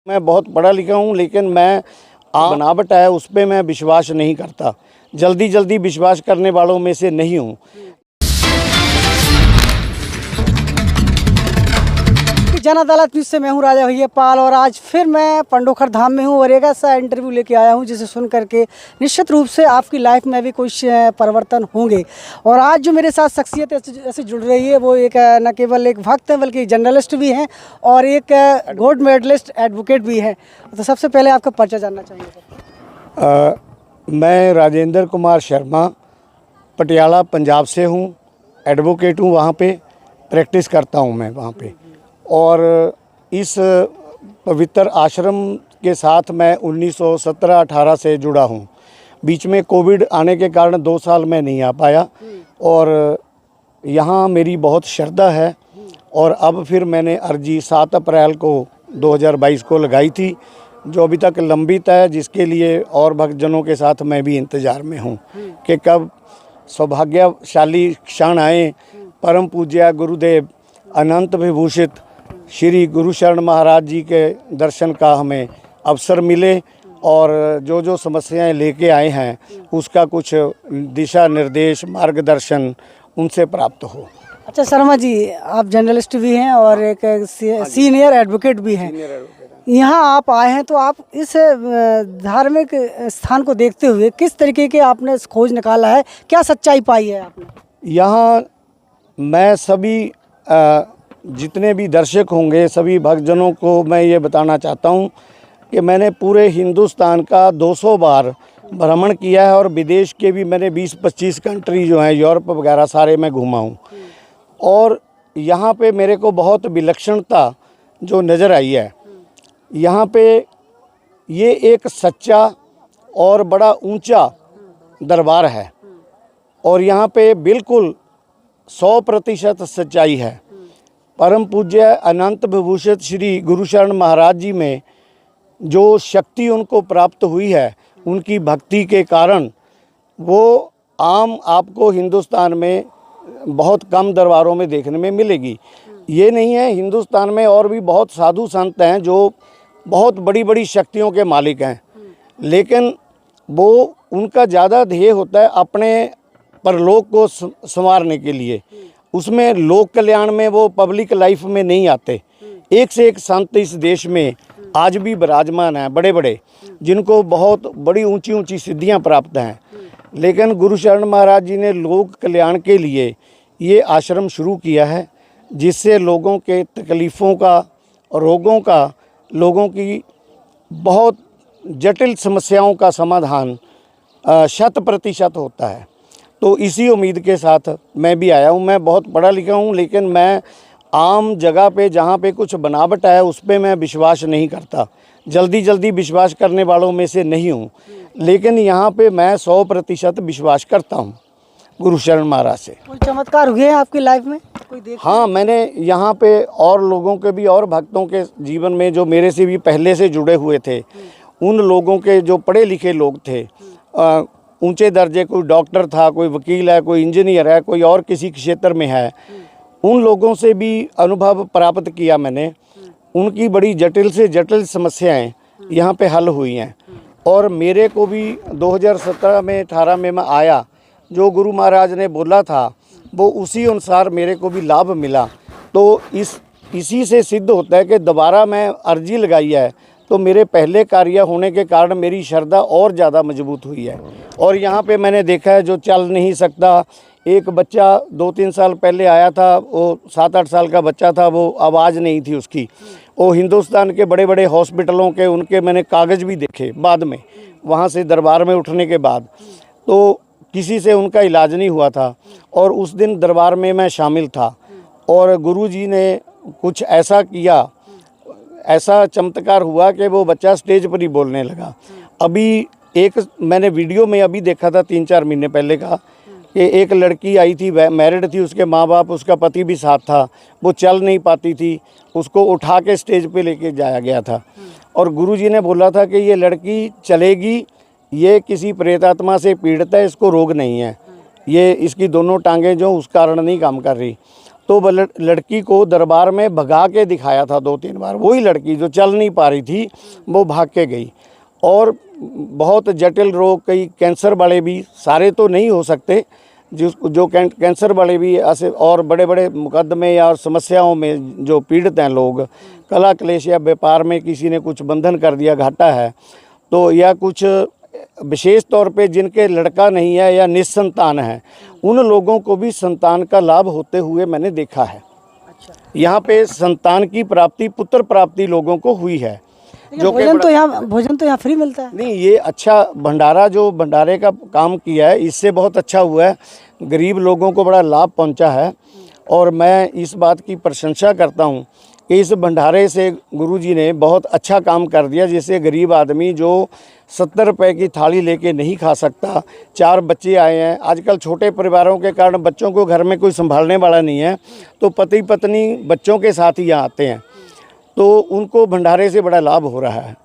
मैं बहुत पढ़ा लिखा हूँ, लेकिन मैं बनावट है उस पर मैं विश्वास नहीं करता। जल्दी विश्वास करने वालों में से नहीं हूँ। जन अदालत न्यूज़ से मैं हूँ राजा भैया पाल और आज फिर मैं पंडोखर धाम में हूँ और एक ऐसा इंटरव्यू लेके आया हूँ जिसे सुन करके निश्चित रूप से आपकी लाइफ में भी कुछ परिवर्तन होंगे। और आज जो मेरे साथ शख्सियत ऐसे जुड़ रही है वो एक न केवल एक भक्त हैं बल्कि जर्नलिस्ट भी हैं और एक गोल्ड मेडलिस्ट एडवोकेट भी हैं। तो सबसे पहले आपका परिचय जानना चाहेंगे। मैं राजेंद्र कुमार शर्मा पटियाला पंजाब से हूँ, एडवोकेट हूँ, वहाँ पे प्रैक्टिस करता हूँ मैं वहाँ पे। और इस पवित्र आश्रम के साथ मैं 1917-18 से जुड़ा हूँ। बीच में कोविड आने के कारण 2 साल मैं नहीं आ पाया और यहाँ मेरी बहुत श्रद्धा है। और अब फिर मैंने अर्जी 7 अप्रैल को 2022 को लगाई थी, जो अभी तक लंबित है, जिसके लिए और भक्तजनों के साथ मैं भी इंतज़ार में हूँ कि कब सौभाग्यशाली क्षण आए, परम पूज्य गुरुदेव अनंत विभूषित श्री गुरुशरण महाराज जी के दर्शन का हमें अवसर मिले और जो समस्याएं लेके आए हैं उसका कुछ दिशा निर्देश मार्गदर्शन उनसे प्राप्त हो। अच्छा शर्मा जी, आप जर्नलिस्ट भी हैं और एक सीनियर एडवोकेट भी हैं। यहाँ आप आए हैं तो आप इस धार्मिक स्थान को देखते हुए किस तरीके के आपने खोज निकाला है, क्या सच्चाई पाई है आपने? यहाँ मैं सभी जितने भी दर्शक होंगे, सभी भक्तजनों को मैं ये बताना चाहता हूँ कि मैंने पूरे हिंदुस्तान का 200 बार भ्रमण किया है और विदेश के भी मैंने 20-25 कंट्री जो हैं, यूरोप वगैरह सारे मैं घूमा हूँ। और यहाँ पे मेरे को बहुत विलक्षणता जो नज़र आई है, यहाँ पे ये एक सच्चा और बड़ा ऊंचा दरबार है और यहाँ पे बिल्कुल 100% सच्चाई है। परम पूज्य अनंत विभूषित श्री गुरुशरण महाराज जी में जो शक्ति उनको प्राप्त हुई है, उनकी भक्ति के कारण वो आम आपको हिंदुस्तान में बहुत कम दरबारों में देखने में मिलेगी। ये नहीं है, हिंदुस्तान में और भी बहुत साधु संत हैं जो बहुत बड़ी शक्तियों के मालिक हैं, लेकिन वो उनका ज़्यादा ध्येय होता है अपने परलोक को संवारने के लिए। उसमें लोक कल्याण में वो पब्लिक लाइफ में नहीं आते। एक से एक संत इस देश में आज भी विराजमान हैं, बड़े जिनको बहुत बड़ी ऊंची सिद्धियां प्राप्त हैं, लेकिन गुरुशरण महाराज जी ने लोक कल्याण के लिए ये आश्रम शुरू किया है, जिससे लोगों के तकलीफ़ों का, रोगों का, लोगों की बहुत जटिल समस्याओं का समाधान 100% होता है। तो इसी उम्मीद के साथ मैं भी आया हूँ। मैं बहुत पढ़ा लिखा हूँ, लेकिन मैं आम जगह पे जहाँ पे कुछ बनावट है उस पर मैं विश्वास नहीं करता। जल्दी विश्वास करने वालों में से नहीं हूँ, लेकिन यहाँ पे मैं 100% विश्वास करता हूँ गुरुशरण महाराज से। कोई चमत्कार हुए हैं आपकी लाइफ में कोई हाँ, मैंने यहाँ पे और लोगों के भी और भक्तों के जीवन में जो मेरे से भी पहले से जुड़े हुए थे, उन लोगों के जो पढ़े लिखे लोग थे, ऊंचे दर्जे, कोई डॉक्टर था, कोई वकील है, कोई इंजीनियर है, कोई और किसी क्षेत्र में है, उन लोगों से भी अनुभव प्राप्त किया मैंने। उनकी बड़ी जटिल से जटिल समस्याएं यहाँ पे हल हुई हैं और मेरे को भी 2017 में 18 में मैं आया, जो गुरु महाराज ने बोला था वो उसी अनुसार मेरे को भी लाभ मिला। तो इसी से सिद्ध होता है कि दोबारा मैं अर्जी लगाई है तो मेरे पहले कार्य होने के कारण मेरी श्रद्धा और ज़्यादा मजबूत हुई है। और यहाँ पे मैंने देखा है जो चल नहीं सकता, एक बच्चा 2-3 साल पहले आया था, वो 7-8 साल का बच्चा था, वो आवाज़ नहीं थी उसकी। वो हिंदुस्तान के बड़े हॉस्पिटलों के उनके मैंने कागज़ भी देखे बाद में, वहाँ से दरबार में उठने के बाद, तो किसी से उनका इलाज नहीं हुआ था। और उस दिन दरबार में मैं शामिल था और गुरुजी ने कुछ ऐसा किया, ऐसा चमत्कार हुआ कि वो बच्चा स्टेज पर ही बोलने लगा। अभी एक मैंने वीडियो में अभी देखा था 3-4 महीने पहले का कि एक लड़की आई थी, मैरिड थी, उसके माँ बाप, उसका पति भी साथ था, वो चल नहीं पाती थी, उसको उठा के स्टेज पे लेके जाया गया था और गुरुजी ने बोला था कि ये लड़की चलेगी, ये किसी प्रेतात्मा से पीड़ित है, इसको रोग नहीं है, ये इसकी दोनों टांगें जो उस कारण नहीं काम कर रही। तो वो लड़की को दरबार में भगा के दिखाया था 2-3 बार। वही लड़की जो चल नहीं पा रही थी वो भाग के गई। और बहुत जटिल रोग, कई कैंसर वाले भी, सारे तो नहीं हो सकते, जो कैंसर वाले भी ऐसे और बड़े बड़े मुकदमे या और समस्याओं में जो पीड़ित हैं लोग, कला क्लेश या व्यापार में किसी ने कुछ बंधन कर दिया, घाटा है, तो या कुछ विशेष तौर पे जिनके लड़का नहीं है या निस्संतान है, उन लोगों को भी संतान का लाभ होते हुए मैंने देखा है। यहाँ पे संतान की प्राप्ति, पुत्र प्राप्ति लोगों को हुई है। जो भोजन तो यहाँ फ्री मिलता है। नहीं, ये अच्छा भंडारा, जो भंडारे का काम किया है, इससे बहुत अच्छा हुआ है, गरीब लोगों को बड़ा लाभ पहुंचा है। और मैं इस बात की प्रशंसा करता हूं कि इस भंडारे से गुरुजी ने बहुत अच्छा काम कर दिया, जिससे गरीब आदमी जो 70 रुपए की थाली लेके नहीं खा सकता, 4 बच्चे आए हैं, आजकल छोटे परिवारों के कारण बच्चों को घर में कोई संभालने वाला नहीं है, तो पति पत्नी बच्चों के साथ ही यहाँ आते हैं, तो उनको भंडारे से बड़ा लाभ हो रहा है।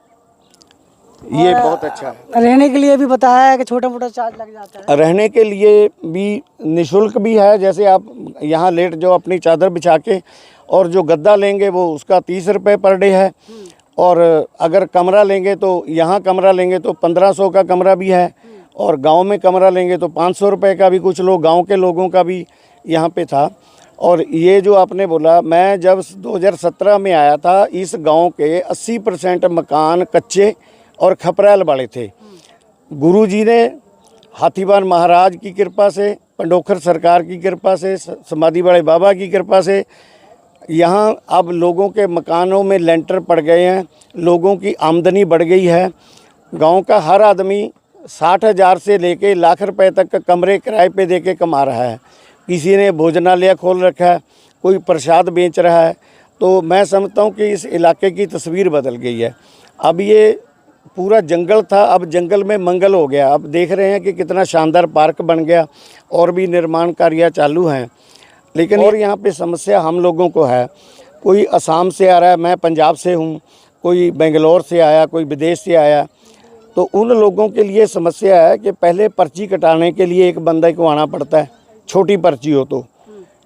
ये बहुत अच्छा है। रहने के लिए भी बताया है कि छोटा मोटा चार्ज लग जाता है। रहने के लिए भी निःशुल्क भी है, जैसे आप यहाँ लेट जो अपनी चादर बिछा के, और जो गद्दा लेंगे वो उसका 30 रुपये पर डे है। और अगर कमरा लेंगे तो यहाँ कमरा लेंगे तो 1500 का कमरा भी है, और गांव में कमरा लेंगे तो 500 रुपये का भी, कुछ लोग गांव के लोगों का भी यहाँ पे था। और ये जो आपने बोला, मैं जब 2017 में आया था, इस गांव के 80% मकान कच्चे और खपरेल वाले थे। गुरुजी ने हाथीवान महाराज की कृपा से, पंडोखर सरकार की कृपा से, समाधि वाले बाबा की कृपा से यहाँ अब लोगों के मकानों में लेंटर पड़ गए हैं, लोगों की आमदनी बढ़ गई है। गांव का हर आदमी 60,000 से लेके लाख रुपए तक का कमरे किराए पे दे के कमा रहा है। किसी ने भोजनालय खोल रखा है, कोई प्रसाद बेच रहा है। तो मैं समझता हूँ कि इस इलाके की तस्वीर बदल गई है। अब ये पूरा जंगल था, अब जंगल में मंगल हो गया। अब देख रहे हैं कि कितना शानदार पार्क बन गया, और भी निर्माण कार्य चालू हैं। लेकिन और यहाँ पे समस्या हम लोगों को है, कोई असम से आ रहा है, मैं पंजाब से हूँ, कोई बेंगलोर से आया, कोई विदेश से आया, तो उन लोगों के लिए समस्या है कि पहले पर्ची कटाने के लिए एक बंदे को आना पड़ता है। छोटी पर्ची हो तो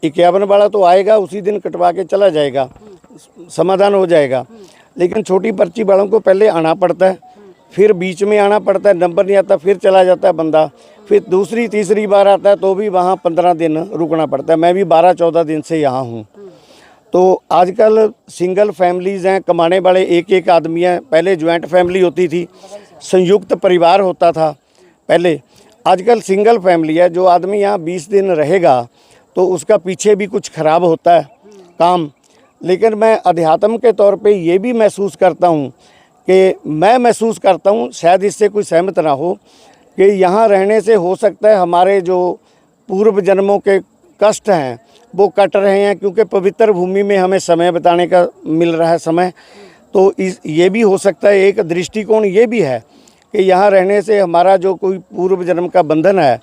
51 वाला तो आएगा, उसी दिन कटवा के चला जाएगा, समाधान हो जाएगा। लेकिन छोटी पर्ची वालों को पहले आना पड़ता है, फिर बीच में आना पड़ता है, नंबर नहीं आता, फिर चला जाता है बंदा, फिर दूसरी तीसरी बार आता है तो भी वहाँ 15 दिन रुकना पड़ता है। मैं भी 12-14 दिन से यहाँ हूँ। तो आजकल सिंगल फैमिलीज़ हैं, कमाने वाले एक एक आदमी हैं। पहले ज्वाइंट फैमिली होती थी, संयुक्त परिवार होता था पहले, आजकल सिंगल फैमिली है। जो आदमी यहाँ 20 दिन रहेगा तो उसका पीछे भी कुछ खराब होता है काम। लेकिन मैं अध्यात्म के तौर पे ये भी महसूस करता हूँ कि मैं महसूस करता हूँ, शायद इससे कोई सहमत ना हो, कि यहाँ रहने से हो सकता है हमारे जो पूर्व जन्मों के कष्ट हैं वो कट रहे हैं, क्योंकि पवित्र भूमि में हमें समय बिताने का मिल रहा है समय। तो ये भी हो सकता है, एक दृष्टिकोण ये भी है कि यहाँ रहने से हमारा जो कोई पूर्व जन्म का बंधन है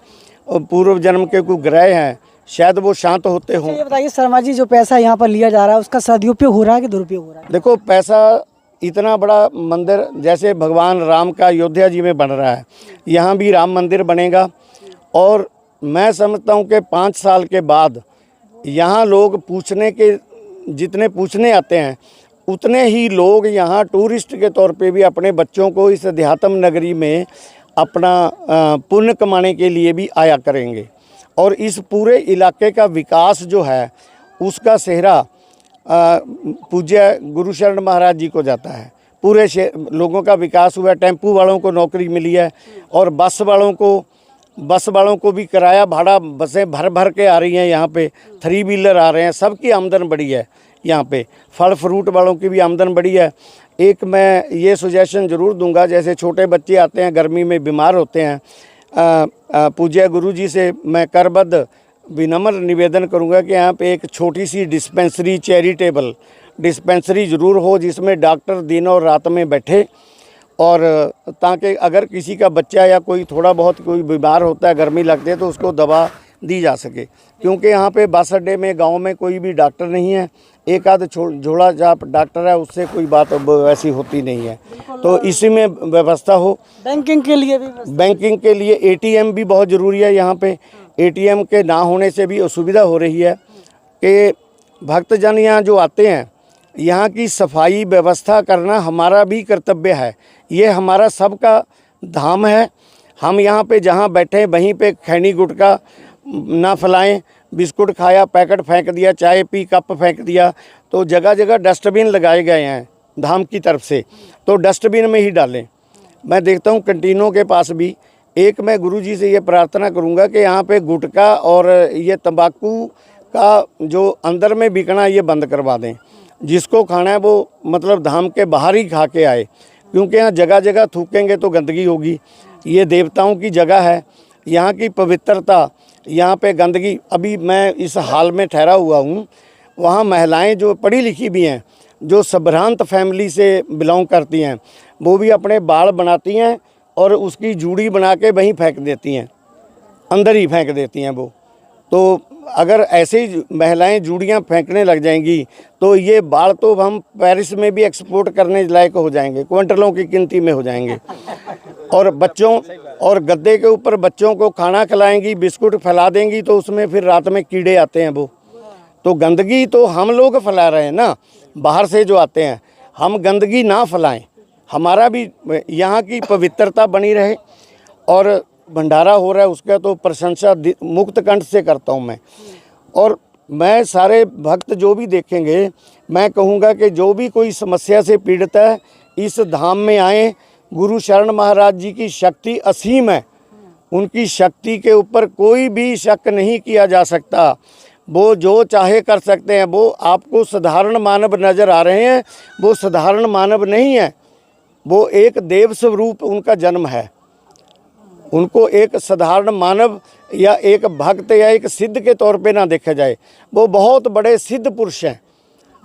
और पूर्व जन्म के कोई ग्रह हैं, शायद वो शांत होते हों। ये बताइए शर्मा जी, जो पैसा यहाँ पर लिया जा रहा है उसका सदुपयोग हो रहा है कि दुरुपयोग हो रहा है? देखो, पैसा, इतना बड़ा मंदिर जैसे भगवान राम का अयोध्या जी में बन रहा है, यहाँ भी राम मंदिर बनेगा। और मैं समझता हूँ कि 5 साल के बाद यहाँ लोग पूछने के, जितने पूछने आते हैं उतने ही लोग यहाँ टूरिस्ट के तौर पे भी अपने बच्चों को इस अध्यात्म नगरी में अपना पुण्य कमाने के लिए भी आया करेंगे। और इस पूरे इलाके का विकास जो है उसका सेहरा पूज्य गुरुशरण महाराज जी को जाता है। पूरे लोगों का विकास हुआ है, टेम्पू वालों को नौकरी मिली है, और बस वालों को भी किराया भाड़ा, बसें भर भर के आ रही हैं यहाँ पे, 3 व्हीलर आ रहे हैं, सबकी आमदन बढ़ी है यहाँ पे। फल फ्रूट वालों की भी आमदन बढ़ी है। एक मैं ये सुजेशन ज़रूर दूंगा, जैसे छोटे बच्चे आते हैं गर्मी में बीमार होते हैं, पूज्य गुरु जी से मैं करबद्ध विनम्र निवेदन करूंगा कि यहाँ पे एक छोटी सी डिस्पेंसरी, चैरिटेबल डिस्पेंसरी ज़रूर हो, जिसमें डॉक्टर दिन और रात में बैठे, और ताकि अगर किसी का बच्चा या कोई थोड़ा बहुत कोई बीमार होता है, गर्मी लगती है, तो उसको दवा दी जा सके। क्योंकि यहाँ पे बस अड्डे में गांव में कोई भी डॉक्टर नहीं है, एक आध झोला जाप डॉक्टर है, उससे कोई बात वैसी होती नहीं है। तो इसी में व्यवस्था हो। बैंकिंग के लिए एटीएम भी बहुत ज़रूरी है। यहाँ पे एटीएम के ना होने से भी असुविधा हो रही है कि भक्तजन यहाँ जो आते हैं, यहाँ की सफाई व्यवस्था करना हमारा भी कर्तव्य है। ये हमारा सबका धाम है। हम यहाँ पे जहाँ बैठे वहीं पे खैनी गुटका ना फैलाएं, बिस्कुट खाया पैकेट फेंक दिया, चाय पी कप फेंक दिया। तो जगह जगह डस्टबिन लगाए गए हैं धाम की तरफ से, तो डस्टबिन में ही डालें। मैं देखता हूँ कैंटीनों के पास भी एक, मैं गुरुजी से ये प्रार्थना करूँगा कि यहाँ पे गुटखा और ये तंबाकू का जो अंदर में बिकना ये बंद करवा दें। जिसको खाना है वो मतलब धाम के बाहर ही खा के आए, क्योंकि यहाँ जगह जगह थूकेंगे तो गंदगी होगी। ये देवताओं की जगह है, यहाँ की पवित्रता, यहाँ पे गंदगी। अभी मैं इस हाल में ठहरा हुआ हूँ, वहाँ महिलाएं जो पढ़ी लिखी भी हैं, जो संभ्रांत फैमिली से बिलोंग करती हैं, वो भी अपने बाल बनाती हैं और उसकी जूड़ी बना के वहीं फेंक देती हैं, अंदर ही फेंक देती हैं वो। तो अगर ऐसे ही महिलाएं जूड़ियां फेंकने लग जाएंगी तो ये बाल तो हम पेरिस में भी एक्सपोर्ट करने लायक हो जाएंगे, क्विंटलों की गिनती में हो जाएंगे। और बच्चों और गद्दे के ऊपर बच्चों को खाना खिलाएंगी, बिस्कुट फैला देंगी, तो उसमें फिर रात में कीड़े आते हैं। वो तो गंदगी तो हम लोग फैला रहे हैं ना, बाहर से जो आते हैं। हम गंदगी ना फैलाएं, हमारा भी यहाँ की पवित्रता बनी रहे। और भंडारा हो रहा है उसका तो प्रशंसा मुक्त कंठ से करता हूँ मैं। और मैं सारे भक्त जो भी देखेंगे, मैं कहूँगा कि जो भी कोई समस्या से पीड़ित है, इस धाम में आए। गुरु शरण महाराज जी की शक्ति असीम है, उनकी शक्ति के ऊपर कोई भी शक नहीं किया जा सकता। वो जो चाहे कर सकते हैं। वो आपको साधारण मानव नज़र आ रहे हैं, वो साधारण मानव नहीं है, वो एक देव स्वरूप उनका जन्म है। उनको एक साधारण मानव या एक भक्त या एक सिद्ध के तौर पे ना देखा जाए, वो बहुत बड़े सिद्ध पुरुष हैं।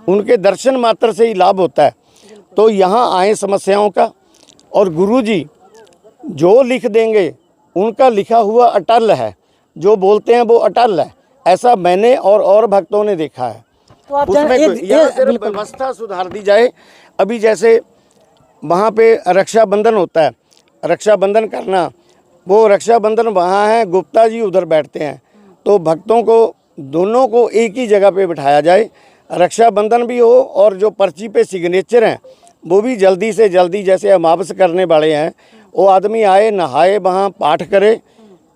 उनके दर्शन मात्र से ही लाभ होता है। तो यहाँ आए समस्याओं का, और गुरुजी जो लिख देंगे उनका लिखा हुआ अटल है, जो बोलते हैं वो अटल है। ऐसा मैंने और भक्तों ने देखा है। तो आप उसमें यहाँ सिर्फ व्यवस्था सुधार दी जाए। अभी जैसे वहाँ पे रक्षाबंधन होता है, रक्षाबंधन करना, वो रक्षाबंधन वहाँ है, गुप्ता जी उधर बैठते हैं, तो भक्तों को दोनों को एक ही जगह पे बिठाया जाए, रक्षाबंधन भी हो और जो पर्ची पे सिग्नेचर हैं वो भी जल्दी से जल्दी, जैसे अमावस करने वाले हैं, वो आदमी आए, नहाए, वहाँ पाठ करे,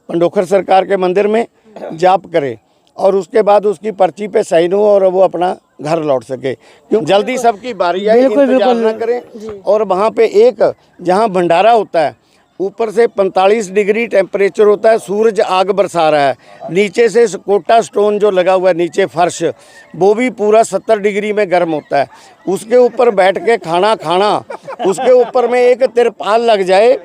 पंडोखर सरकार के मंदिर में जाप करे, और उसके बाद उसकी पर्ची पे साइन हो और वो अपना घर लौट सके। क्यों जल्दी सबकी बारी है, इंतजार ना करें। और वहाँ पे एक जहाँ भंडारा होता है, ऊपर से 45 डिग्री टेम्परेचर होता है, सूरज आग बरसा रहा है, नीचे से कोटा स्टोन जो लगा हुआ है नीचे फर्श, वो भी पूरा 70 डिग्री में गर्म होता है। उसके ऊपर बैठ के खाना खाना, उसके ऊपर में एक तिरपाल लग जाए।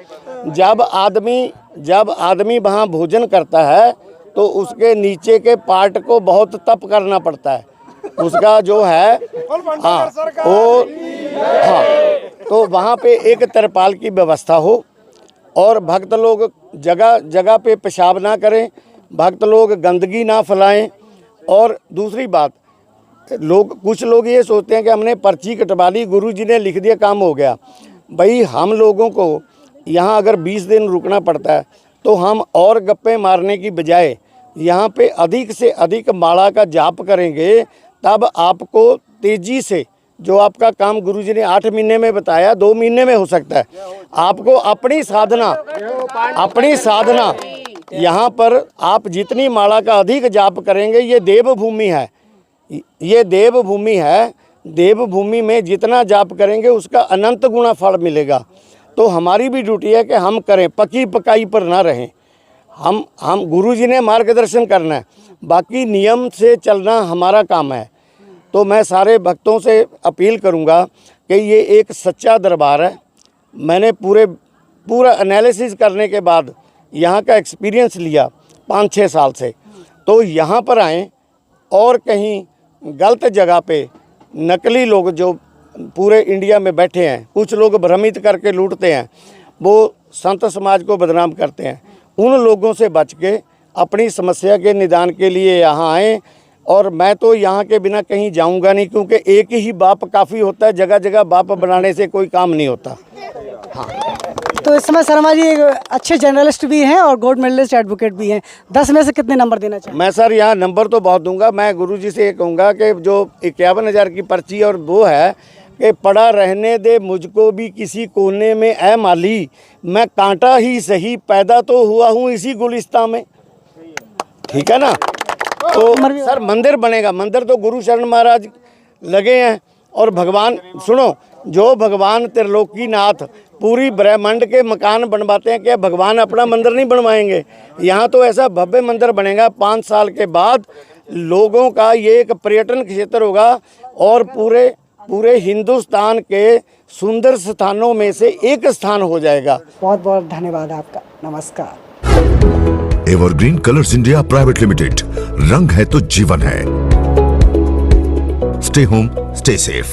जब आदमी वहाँ भोजन करता है तो उसके नीचे के पार्ट को बहुत तप करना पड़ता है, उसका जो है तो वहाँ पे एक तिरपाल की व्यवस्था हो, और भक्त लोग जगह जगह पे पेशाब ना करें, भक्त लोग गंदगी ना फैलाएं। और दूसरी बात, कुछ लोग ये सोचते हैं कि हमने पर्ची कटवा ली, गुरुजी ने लिख दिया, काम हो गया। भाई हम लोगों को यहाँ अगर 20 दिन रुकना पड़ता है, तो हम और गप्पे मारने की बजाय यहाँ पे अधिक से अधिक माला का जाप करेंगे, तब आपको तेज़ी से जो आपका काम गुरुजी ने 8 महीने में बताया 2 महीने में हो सकता है। आपको अपनी साधना यहाँ पर आप जितनी माला का अधिक जाप करेंगे, ये देवभूमि है, ये देवभूमि है, देवभूमि में जितना जाप करेंगे उसका अनंत गुना फल मिलेगा। तो हमारी भी ड्यूटी है कि हम करें, पकी पकाई पर ना रहें। हम गुरुजी ने मार्गदर्शन करना है, बाकी नियम से चलना हमारा काम है। तो मैं सारे भक्तों से अपील करूंगा कि ये एक सच्चा दरबार है। मैंने पूरा एनालिसिस करने के बाद यहाँ का एक्सपीरियंस लिया 5-6 साल से। तो यहाँ पर आएँ, और कहीं गलत जगह पे नकली लोग जो पूरे इंडिया में बैठे हैं, कुछ लोग भ्रमित करके लूटते हैं, वो संत समाज को बदनाम करते हैं, उन लोगों से बच के अपनी समस्या के निदान के लिए यहाँ आएँ। और मैं तो यहाँ के बिना कहीं जाऊँगा नहीं, क्योंकि एक ही बाप काफ़ी होता है, जगह जगह बाप बनाने से कोई काम नहीं होता। तो इस समय शर्मा जी एक अच्छे जर्नलिस्ट भी हैं और गोल्ड मेडलिस्ट एडवोकेट भी हैं। 10 में से कितने नंबर देना चाहिए? मैं सर यहाँ नंबर तो बहुत दूंगा। मैं गुरुजी से ये कहूँगा कि जो 51,000 की पर्ची और वो है कि पड़ा रहने दे मुझको भी किसी कोने में ऐ माली, मैं कांटा ही सही पैदा तो हुआ हूँ इसी गुलिस्तान में। ठीक है ना? तो सर मंदिर बनेगा, मंदिर तो गुरु शरण महाराज लगे हैं। और भगवान सुनो, जो भगवान त्रिलोकीनाथ पूरी ब्रह्मांड के मकान बनवाते हैं, क्या भगवान अपना मंदिर नहीं बनवाएंगे? यहाँ तो ऐसा भव्य मंदिर बनेगा 5 साल के बाद, लोगों का ये एक पर्यटन क्षेत्र होगा और पूरे हिंदुस्तान के सुंदर स्थानों में से एक स्थान हो जाएगा। बहुत बहुत धन्यवाद आपका। नमस्कार। Evergreen colours India private limited, रंग है तो जीवन है। Stay home, stay safe.